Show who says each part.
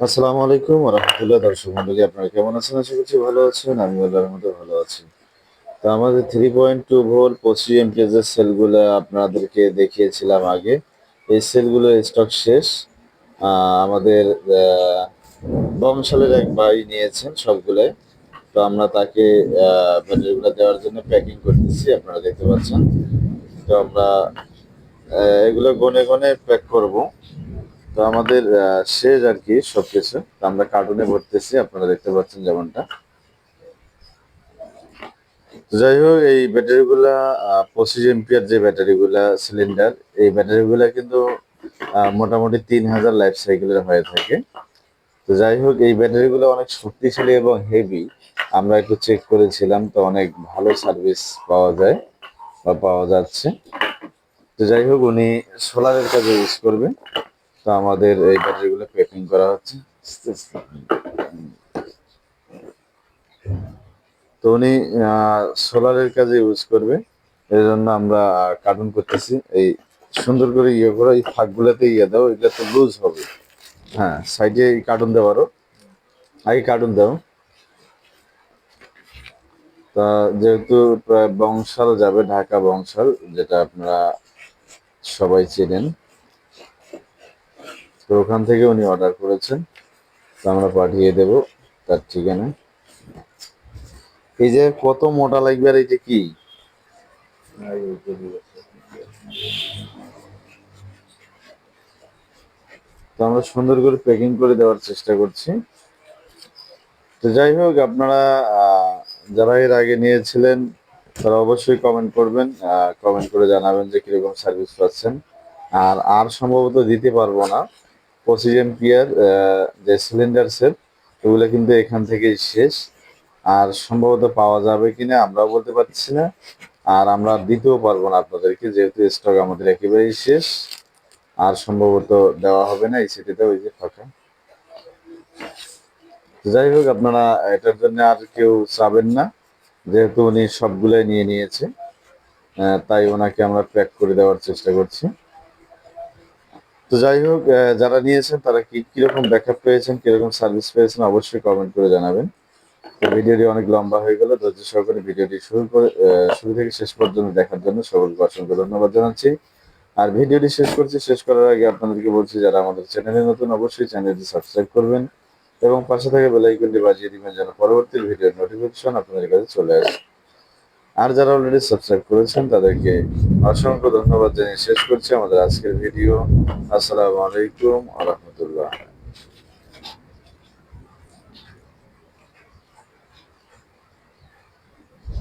Speaker 1: আসসালামু আলাইকুম ওয়া রাহমাতুল্লাহ। দর্শক মণ্ডলী, আপনারা কেমন আছেন? আশা করছি ভালো আছেন। আমি আল্লাহর রহমতে ভালো আছি। তো আমাদের 3.2 ভোল্ট 25 এমপিএস এর সেলগুলা আপনাদেরকে দেখিয়েছিলাম আগে। এই সেলগুলোর স্টক শেষ। আমাদের বংশালের এক ভাই নিয়েছেন সবগুলাই। তো আমরা তাকে ব্যাটারিগুলো দেওয়ার জন্য প্যাকিং করতেছি, আপনারা দেখতে পাচ্ছেন। তো আমরা এগুলো গনে গনে প্যাক করব। তো আমাদের শেষ আর কি সবকিছু। তো আমরা কার্টুনে ভরতেছি, আপনারা দেখতে পাচ্ছেন যেমনটা। তো যাই হোক, এই ব্যাটারিগুলা 25 এম্পিয়ার যে ব্যাটারিগুলা সিলিন্ডার, এই ব্যাটারিগুলা কিন্তু মোটামুটি 3000 লাইফ সাইকেলের হয়ে থাকে। তো যাই হোক, এই ব্যাটারিগুলো অনেক শক্তিশালী এবং হেভি। আমরা একটু চেক করেছিলাম, তো অনেক ভালো সার্ভিস পাওয়া যায় বা পাওয়া যাচ্ছে। তো যাই হোক, উনি সোলারের কাজে ইউজ করবেন। তো আমাদের এই ব্যাটারিগুলো প্যাকিং করা হচ্ছে। তো উনি সোলারের কাজে ইউজ করবে, এই জন্য আমরা কার্টুন করতেছি। এই সুন্দর করে ইয়ে করে এই ফাঁকগুলোতে ইয়ে দাও, এগুলো তো লুজ হবে। হ্যাঁ, সাইডে কার্টুন দেওয়ারও আগে কার্টুন দাও। তা যেহেতু প্রায় বংশাল যাবে, ঢাকা বংশাল, যেটা আপনারা সবাই চেনেন, তো ওখান থেকে উনি অর্ডার করেছেন। তো আমরা পাঠিয়ে দেব তার ঠিকানা। এই যে কত মোটা লাগবে, আর এইটা কি? তো আমরা সুন্দর করে প্যাকিং করে দেওয়ার চেষ্টা করছি। তো যাই হোক, আপনারা যারা এর আগে নিয়েছিলেন তারা অবশ্যই কমেন্ট করবেন, কমেন্ট করে জানাবেন যে কিরকম সার্ভিস পাচ্ছেন। আর সম্ভবত দিতে পারবো না 25 এম্পিয়ার যে সিলিন্ডার সেট, ওগুলো কিন্তু এখান থেকেই শেষ। আর সম্ভবত পাওয়া যাবে কিনা আমরাও বলতে পারছি না। আর আমরা দিতেও পারবো না আপনাদেরকে, যেহেতু স্টক আমাদের একেবারেই শেষ। আর সম্ভবত দেওয়া হবে না এই সিটিতে, ওই যে ফাঁকা। যাই হোক, আপনারা এটার জন্য আর কেউ চাবেন না, যেহেতু উনি সবগুলাই নিয়ে নিয়েছে। তাই ওনাকে আমরা প্যাক করে দেওয়ার চেষ্টা করছি। তো যাই হোক, যারা নিয়েছেন তারা কিরকম ব্যাকআপ পেয়েছেন, কিরকম সার্ভিস পেয়েছেন, অবশ্যই কমেন্ট করে জানাবেন। তো ভিডিওটি অনেক লম্বা হয়ে গেল। ধৈর্য সহকারে ভিডিওটি শুরু থেকে শেষ পর্যন্ত দেখার জন্য সকলকে অসংখ্য ধন্যবাদ জানাচ্ছি। আর ভিডিওটি শেষ করার আগে আপনাদেরকে বলছি, যারা আমাদের চ্যানেলে নতুন অবশ্যই চ্যানেলটি সাবস্ক্রাইব করবেন এবং পাশে থাকা বেল আইকনটি বাজিয়ে দিবেন, যেন পরবর্তী ভিডিওর নোটিফিকেশন আপনাদের কাছে চলে আসে। আর যারা অলরেডি সাবস্ক্রাইব করেছেন তাদেরকে অসংখ্য ধন্যবাদ জানিয়ে শেষ করছি আমাদের আজকের ভিডিও। আসসালামু আলাইকুম ওয়া রাহমাতুল্লাহ।